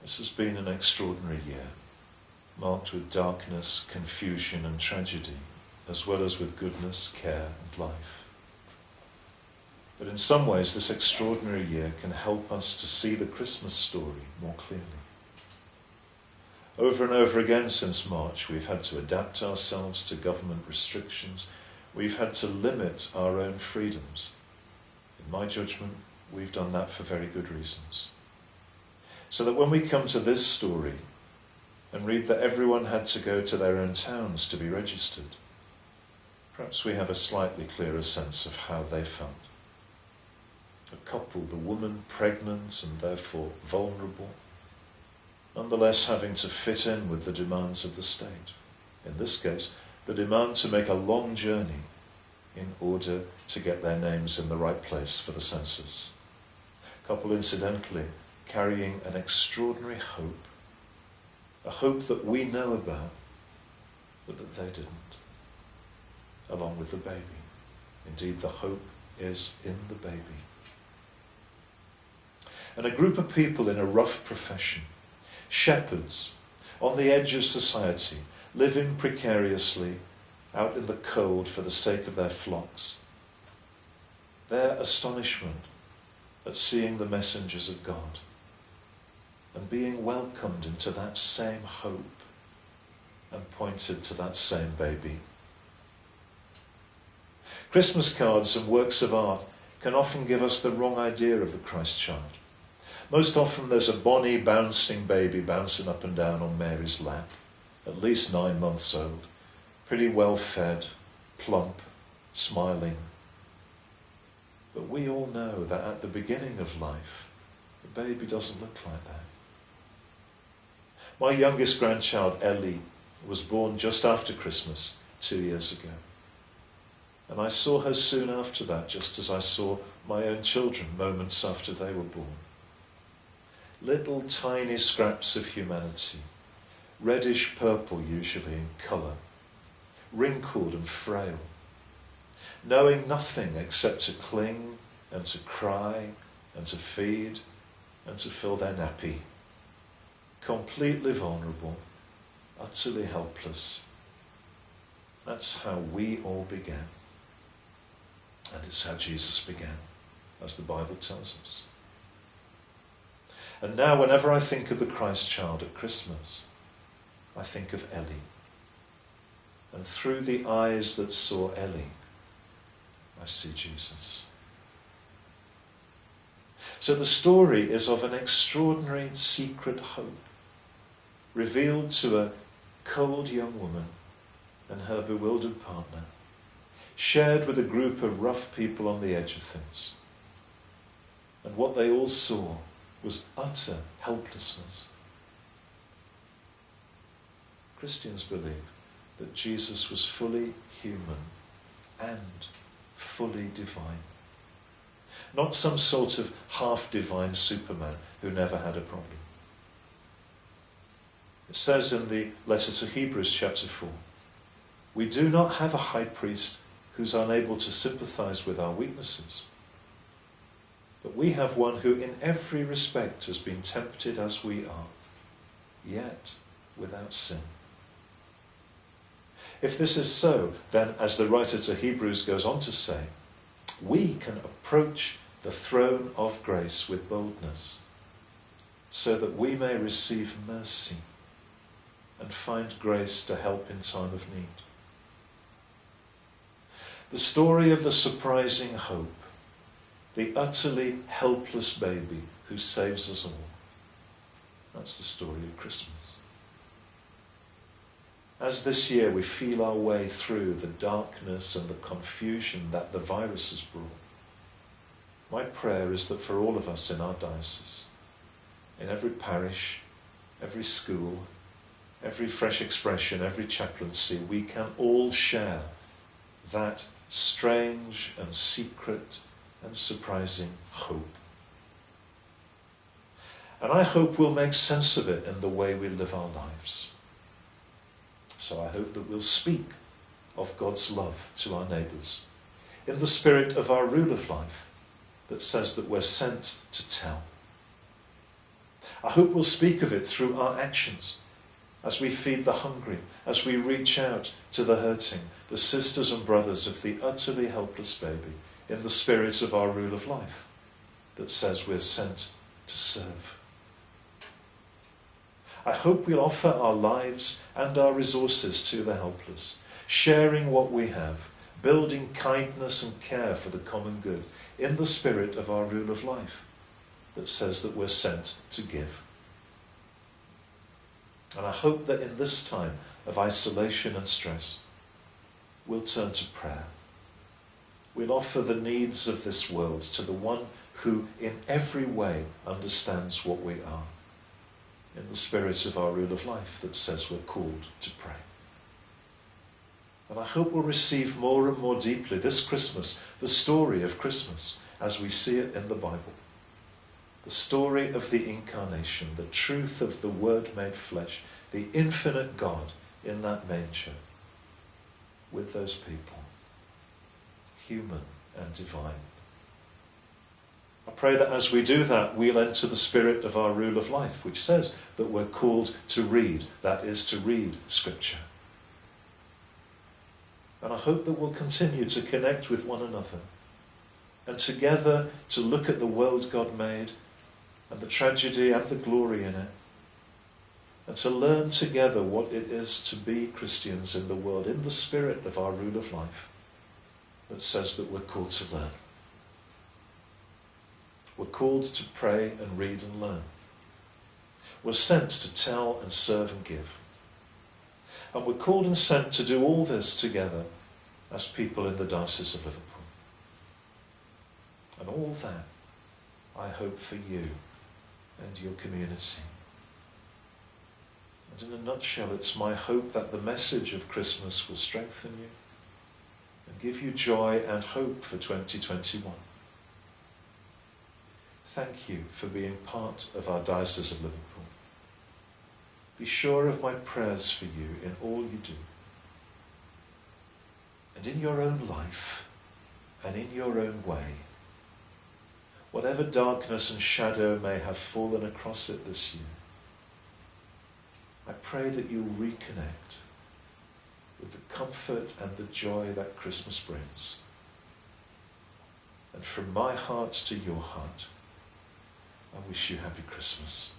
This has been an extraordinary year, marked with darkness, confusion and tragedy, as well as with goodness, care and life. But in some ways this extraordinary year can help us to see the Christmas story more clearly. Over and over again since March, we've had to adapt ourselves to government restrictions. We've had to limit our own freedoms. In my judgment, we've done that for very good reasons. So that when we come to this story and read that everyone had to go to their own towns to be registered, perhaps we have a slightly clearer sense of how they felt. A couple, the woman pregnant and therefore vulnerable, nonetheless having to fit in with the demands of the state. In this case, the demand to make a long journey in order to get their names in the right place for the census. A couple, incidentally, carrying an extraordinary hope, a hope that we know about, but that they didn't, along with the baby. Indeed, the hope is in the baby. And a group of people in a rough profession, shepherds, on the edge of society, living precariously out in the cold for the sake of their flocks. Their astonishment at seeing the messengers of God and being welcomed into that same hope and pointed to that same baby. Christmas cards and works of art can often give us the wrong idea of the Christ child. Most often there's a bonny, bouncing baby bouncing up and down on Mary's lap, at least 9 months old, pretty well fed, plump, smiling. But we all know that at the beginning of life, the baby doesn't look like that. My youngest grandchild, Ellie, was born just after Christmas 2 years ago. And I saw her soon after that, just as I saw my own children moments after they were born. Little tiny scraps of humanity, reddish purple usually in colour, wrinkled and frail, knowing nothing except to cling and to cry and to feed and to fill their nappy, completely vulnerable, utterly helpless. That's how we all began. And it's how Jesus began, as the Bible tells us. And now whenever I think of the Christ child at Christmas, I think of Ellie. And through the eyes that saw Ellie, I see Jesus. So the story is of an extraordinary secret hope, revealed to a cold young woman and her bewildered partner, shared with a group of rough people on the edge of things. And what they all saw was utter helplessness. Christians believe that Jesus was fully human and fully divine. Not some sort of half-divine Superman who never had a problem. It says in the letter to Hebrews chapter 4, we do not have a high priest who's unable to sympathize with our weaknesses, but we have one who in every respect has been tempted as we are, yet without sin. If this is so, then, as the writer to Hebrews goes on to say, we can approach the throne of grace with boldness, so that we may receive mercy and find grace to help in time of need. The story of the surprising hope, the utterly helpless baby who saves us all. That's the story of Christmas. As this year we feel our way through the darkness and the confusion that the virus has brought, my prayer is that for all of us in our diocese, in every parish, every school, every fresh expression, every chaplaincy, we can all share that strange and secret and surprising hope. And I hope we'll make sense of it in the way we live our lives. So I hope that we'll speak of God's love to our neighbours in the spirit of our rule of life that says that we're sent to tell. I hope we'll speak of it through our actions, as we feed the hungry, as we reach out to the hurting, the sisters and brothers of the utterly helpless baby, in the spirit of our rule of life that says we're sent to serve. I hope we'll offer our lives and our resources to the helpless, sharing what we have, building kindness and care for the common good, in the spirit of our rule of life that says that we're sent to give. And I hope that in this time of isolation and stress, we'll turn to prayer. We'll offer the needs of this world to the one who in every way understands what we are, in the spirit of our rule of life that says we're called to pray. And I hope we'll receive more and more deeply this Christmas the story of Christmas as we see it in the Bible. The story of the incarnation, the truth of the Word made flesh, the infinite God in that manger with those people, human and divine. I pray that as we do that, we'll enter the spirit of our rule of life, which says that we're called to read, that is, to read Scripture. And I hope that we'll continue to connect with one another and together to look at the world God made and the tragedy and the glory in it, and to learn together what it is to be Christians in the world, in the spirit of our rule of life that says that we're called to learn. We're called to pray and read and learn. We're sent to tell and serve and give. And we're called and sent to do all this together as people in the Diocese of Liverpool. And all that I hope for you and your community. And in a nutshell, it's my hope that the message of Christmas will strengthen you and give you joy and hope for 2021. Thank you for being part of our Diocese of Liverpool. Be sure of my prayers for you in all you do. And in your own life and in your own way, whatever darkness and shadow may have fallen across it this year, I pray that you'll reconnect with the comfort and the joy that Christmas brings. And from my heart to your heart, I wish you happy Christmas.